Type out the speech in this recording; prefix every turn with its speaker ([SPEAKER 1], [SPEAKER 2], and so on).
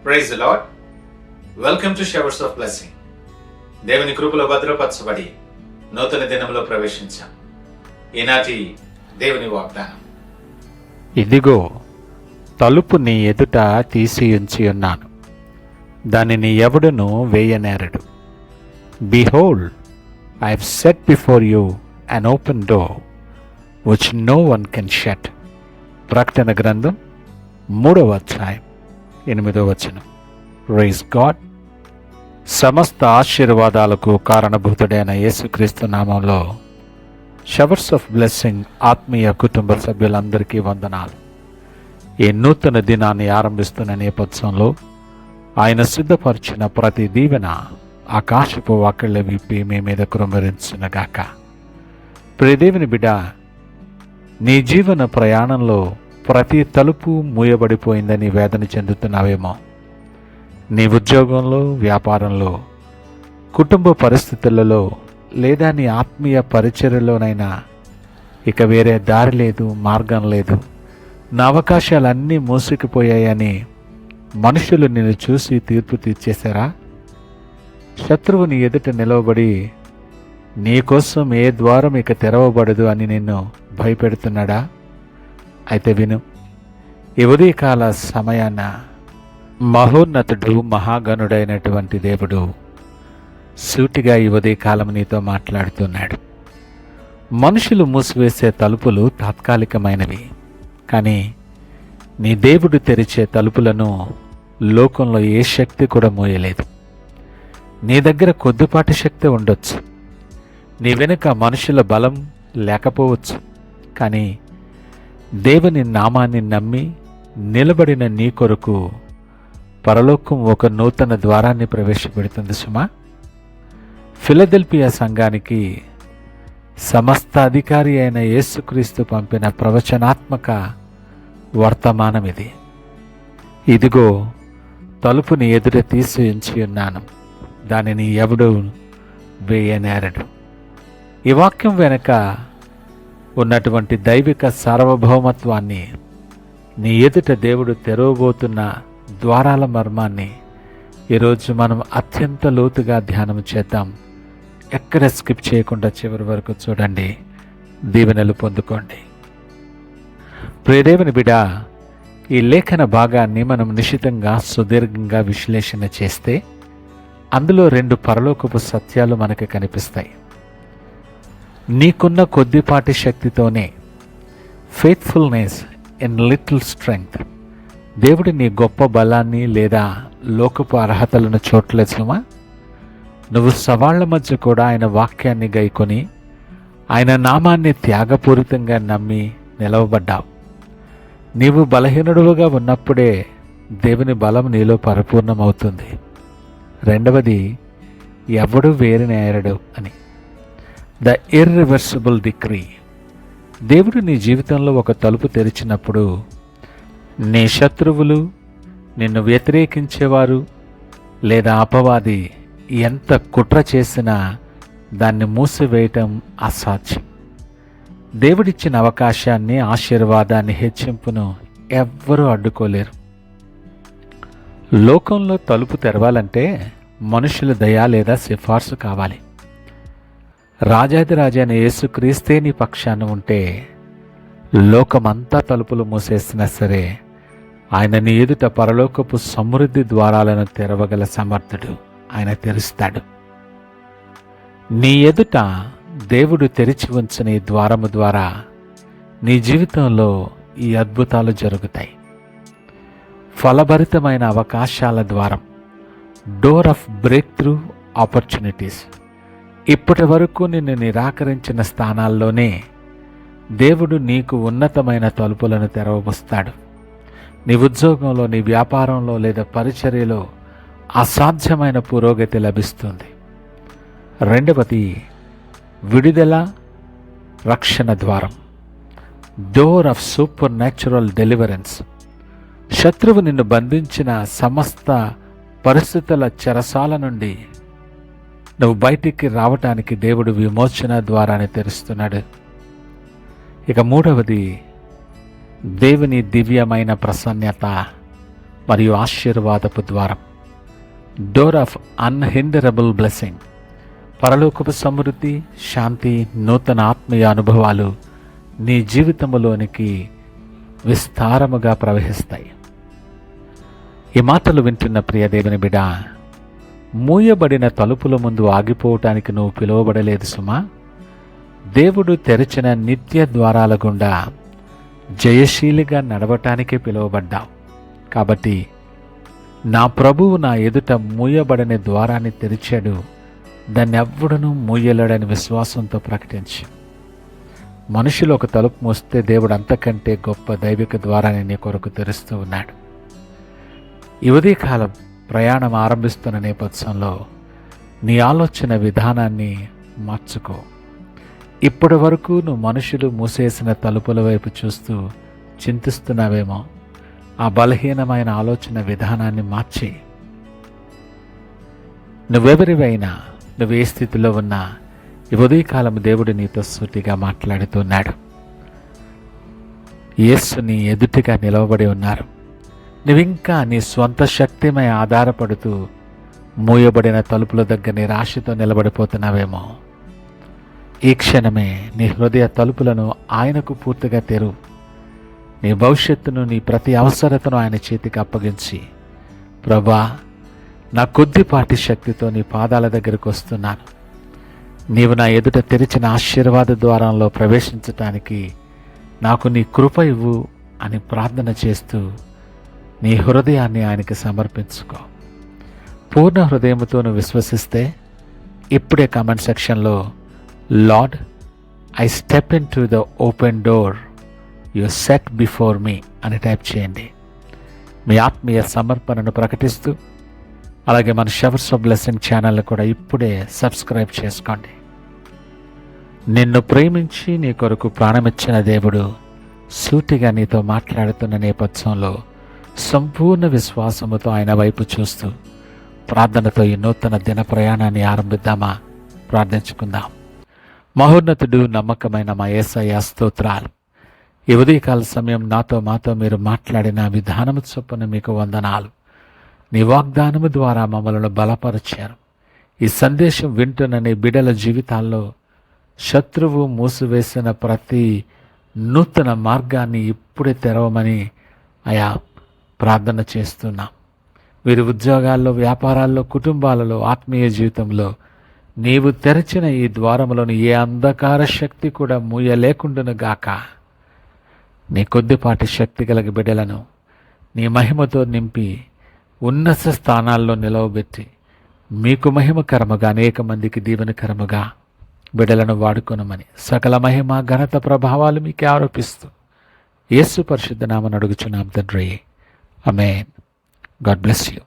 [SPEAKER 1] Praise the lord. Welcome to showers of blessing. దేవుని కృపలో భద్రపరచబడి నూతన దినంలో ప్రవేశించాం. ఈనాటి దేవుని వాగ్దానం,
[SPEAKER 2] ఇదిగో తలుపు నీ ఎదుట తీసి ఉంచి ఉన్నాను, దానిని ఎవడును వేయనేరడు. Behold, I have set before you an open door which no one can shut. ప్రకటన గ్రంథం 3వ అధ్యాయం 8వ వచనం. Praise God. సమస్త ఆశీర్వాదాలకు కారణభూతుడైన యేసుక్రీస్తు నామంలో షవర్స్ ఆఫ్ బ్లెస్సింగ్ ఆత్మీయ కుటుంబ సభ్యులందరికీ వందనాలు. ఈ నూతన దినాన్ని ఆరంభిస్తున్న నేపథ్యంలో ఆయన సిద్ధపరిచిన ప్రతి దీవెన ఆకాశపు వాకిళ్ళ విప్పి మీ మీద కుమ్మరించునగాక. ప్రియదేవుని బిడ్డ, నీ జీవన ప్రయాణంలో ప్రతి తలుపు మూయబడిపోయిందని వేదన చెందుతున్నావేమో. నీ ఉద్యోగంలో, వ్యాపారంలో, కుటుంబ పరిస్థితులలో లేదా నీ ఆత్మీయ పరిచర్యలోనైనా ఇక వేరే దారి లేదు, మార్గం లేదు, నా అవకాశాలన్నీ మూసుకుపోయాయని మనుషులు నిన్ను చూసి తీర్పు తీర్చేశారా? శత్రువు నీ ఎదుట నిలవబడి నీకోసం ఏ ద్వారం ఇక తెరవబడదు అని నిన్ను భయపెడుతున్నాడా? అయితే విను, ఈ ఉదయకాల సమయాన మహోన్నతుడు, మహాగణుడైనటువంటి దేవుడు సూటిగా ఈ ఉదయకాలం నీతో మాట్లాడుతున్నాడు. మనుషులు మూసివేసే తలుపులు తాత్కాలికమైనవి, కానీ నీ దేవుడు తెరిచే తలుపులను లోకంలో ఏ శక్తి కూడా మోయలేదు. నీ దగ్గర కొద్దిపాటి శక్తి ఉండొచ్చు, నీ వెనుక మనుషుల బలం లేకపోవచ్చు, కానీ దేవుని నామాన్ని నమ్మి నిలబడిన నీ కొరకు పరలోకం ఒక నూతన ద్వారాన్ని ప్రవేశపెడుతుంది సుమా. ఫిలదెల్ఫియా సంఘానికి సమస్త అధికారి అయిన యేసుక్రీస్తు పంపిన ప్రవచనాత్మక వర్తమానం ఇది. ఇదిగో తలుపుని ఎదుట తీసి ఉంచి ఉన్నాను, దానిని ఎవడు వేయనేరడు. ఈ వాక్యం వెనక ఉన్నటువంటి దైవిక సార్వభౌమత్వాన్ని, నీ ఎదుట దేవుడు తెరవబోతున్న ద్వారాల మర్మాన్ని ఈరోజు మనం అత్యంత లోతుగా ధ్యానం చేద్దాం. ఎక్కడ స్కిప్ చేయకుండా చివరి వరకు చూడండి, దీవెనలు పొందుకోండి. ప్రియదేవుని బిడ్డ, ఈ లేఖన భాగాన్ని మనం నిశితంగా సుదీర్ఘంగా విశ్లేషణ చేస్తే అందులో 2 పరలోకపు సత్యాలు మనకు కనిపిస్తాయి. నీకున్న కొద్దిపాటి శక్తితోనే, ఫెయిత్ఫుల్నెస్ ఇన్ లిటిల్ స్ట్రెంగ్త్, దేవుడు నీ గొప్ప బలాన్ని లేదా లోకపు అర్హతలను చూడలేసుమా. నువ్వు సవాళ్ల మధ్య కూడా ఆయన వాక్యాన్ని గైకొని ఆయన నామాన్ని త్యాగపూరితంగా నమ్మి నిలవబడ్డావు. నీవు బలహీనుడుగా ఉన్నప్పుడే దేవుని బలం నీలో పరిపూర్ణమవుతుంది. రెండవది, ఎవడు వేరునేరడు అని. The irreversible decree. దేవుడు నీ జీవితంలో ఒక తలుపు తెరిచినప్పుడు నీ శత్రువులు, నిన్ను వ్యతిరేకించేవారు లేదా అపవాది ఎంత కుట్ర చేసినా దాన్ని మూసివేయటం అసాధ్యం. దేవుడిచ్చిన అవకాశాన్ని, ఆశీర్వాదాన్ని, హెచ్చింపును ఎవ్వరూ అడ్డుకోలేరు. లోకంలో తలుపు తెరవాలంటే మనుషుల దయ లేదా సిఫార్సు కావాలి. రాజాదిరాజైన యేసుక్రీస్తే నీ పక్షాన ఉంటే లోకమంతా తలుపులు మూసేసినా సరే ఆయన నీ ఎదుట పరలోకపు సమృద్ధి ద్వారాలను తెరవగల సమర్థుడు. ఆయన తెరుస్తాడు. నీ ఎదుట దేవుడు తెరిచి ఉంచిన ఈ ద్వారము ద్వారా నీ జీవితంలో ఈ అద్భుతాలు జరుగుతాయి. ఫలభరితమైన అవకాశాల ద్వారం, door of break through opportunities. ఇప్పటి వరకు నిన్ను నిరాకరించిన స్థానాల్లోనే దేవుడు నీకు ఉన్నతమైన తలుపులను తెరవబోస్తాడు. నీ ఉద్యోగంలో, నీ వ్యాపారంలో లేదా పరిచర్యలో అసాధ్యమైన పురోగతి లభిస్తుంది. రెండవది, విడుదల, రక్షణ ద్వారం, door of super natural deliverance. శత్రువు నిన్ను బంధించిన సమస్త పరిస్థితుల చెరసాల నుండి నువ్వు బయటికి రావటానికి దేవుడు విమోచన ద్వారాన్ని తెరుస్తున్నాడు. ఇక మూడవది, దేవుని దివ్యమైన ప్రసన్నత, మరియు ఆశీర్వాదపు ద్వారం, డోర్ ఆఫ్ అన్హిండరబుల్ బ్లెస్సింగ్. పరలోకపు సమృద్ధి, శాంతి, నూతన ఆత్మీయ అనుభవాలు నీ జీవితంలోనికి విస్తారముగా ప్రవహిస్తాయి. ఈ మాటలు వింటున్న ప్రియ దేవుని బిడ్డ, మూయబడిన తలుపుల ముందు ఆగిపోవటానికి నువ్వు పిలువబడలేదు సుమా. దేవుడు తెరిచిన నిత్య ద్వారాల గుండా జయశీలిగా నడవటానికే పిలువబడ్డావు. కాబట్టి నా ప్రభువు నా ఎదుట మూయబడని ద్వారాన్ని తెరిచాడు, దాన్ని ఎవ్వడనూ మూయలేడని విశ్వాసంతో ప్రకటించు. మనుషులు ఒక తలుపు మూస్తే దేవుడు అంతకంటే గొప్ప దైవిక ద్వారాన్ని నీ కొరకు తెరుస్తూ ఉన్నాడు. ఈ ఉదయకాలం ప్రయాణం ఆరంభిస్తున్న నేపథ్యంలో నీ ఆలోచన విధానాన్ని మార్చుకో. ఇప్పటి వరకు నువ్వు మనుషులు మూసేసిన తలుపుల వైపు చూస్తూ చింతిస్తున్నావేమో. ఆ బలహీనమైన ఆలోచన విధానాన్ని మార్చి, నువ్వెవరివైనా, నువ్వు ఏ స్థితిలో ఉన్నా, ఈ ఉదయకాలం దేవుడు నీతో సూటిగా మాట్లాడుతున్నాడు. యేసు నీ ఎదుటిగా నిలవబడి ఉన్నారు. నువ్వింకా నీ స్వంత శక్తిమై ఆధారపడుతూ మూయబడిన తలుపుల దగ్గర నిరాశతో నిలబడిపోతున్నావేమో. ఈ క్షణమే నీ హృదయ తలుపులను ఆయనకు పూర్తిగా తెరువు. నీ భవిష్యత్తును, నీ ప్రతి అవసరతను ఆయన చేతికి అప్పగించి, ప్రభా, నా కొద్దిపాటి శక్తితో నీ పాదాల దగ్గరకు వస్తున్నాను. నీవు నా ఎదుట తెరిచిన ఆశీర్వాద ద్వారంలో ప్రవేశించటానికి నాకు నీ కృప ఇవ్వు అని ప్రార్థన చేస్తూ నీ హృదయాన్ని ఆయనకి సమర్పించుకో. పూర్ణ హృదయంతో నువ్వు విశ్వసిస్తే ఇప్పుడే కామెంట్ సెక్షన్లో lord, I step in to the open door you set before me అని టైప్ చేయండి. మీ ఆత్మీయ సమర్పణను ప్రకటిస్తూ అలాగే మన షవర్స్ ఆఫ్ బ్లెస్సింగ్ ఛానల్ని కూడా ఇప్పుడే సబ్స్క్రైబ్ చేసుకోండి. నిన్ను ప్రేమించి నీ కొరకు ప్రాణమిచ్చిన దేవుడు సూటిగా నీతో మాట్లాడుతున్న నేపథ్యంలో సంపూర్ణ విశ్వాసముతో ఆయన వైపు చూస్తూ ప్రార్థనతో ఈ నూతన దిన ప్రయాణాన్ని ఆరంభిద్దామా? ప్రార్థించుకుందాం. మహోన్నతుడు, నమ్మకమైన మా యేసయ్య స్తోత్రాలు. ఈ ఉదయకాల సమయం మాతో మీరు మాట్లాడిన విధానము చొప్పున మీకు వందనాలు. నీ వాగ్దానము ద్వారా మమ్మల్ని బలపరిచారు. ఈ సందేశం వింటున్న నీ బిడ్డల జీవితాల్లో శత్రువు మూసివేసిన ప్రతి నూతన మార్గాన్ని ఇప్పుడే తెరవమని అయా ప్రార్థన చేస్తున్నాం. వీరి ఉద్యోగాల్లో, వ్యాపారాల్లో, కుటుంబాలలో, ఆత్మీయ జీవితంలో నీవు తెరచిన ఈ ద్వారములను ఏ అంధకార శక్తి కూడా మూయలేకుండును గాక. నీ కొద్దిపాటి శక్తి గల బిడ్డలను నీ మహిమతో నింపి ఉన్నత స్థానాల్లో నిలవబెట్టి మీకు మహిమకరముగా, అనేక మందికి దీవెనకరముగా బిడ్డలను వాడుకొనమని సకల మహిమ, ఘనత, ప్రభావాలు మీకే ఆరోపిస్తూ యేసు పరిశుద్ధ నామమున అడుగుచున్నాం తండ్రి. ఆమేన్. God bless you.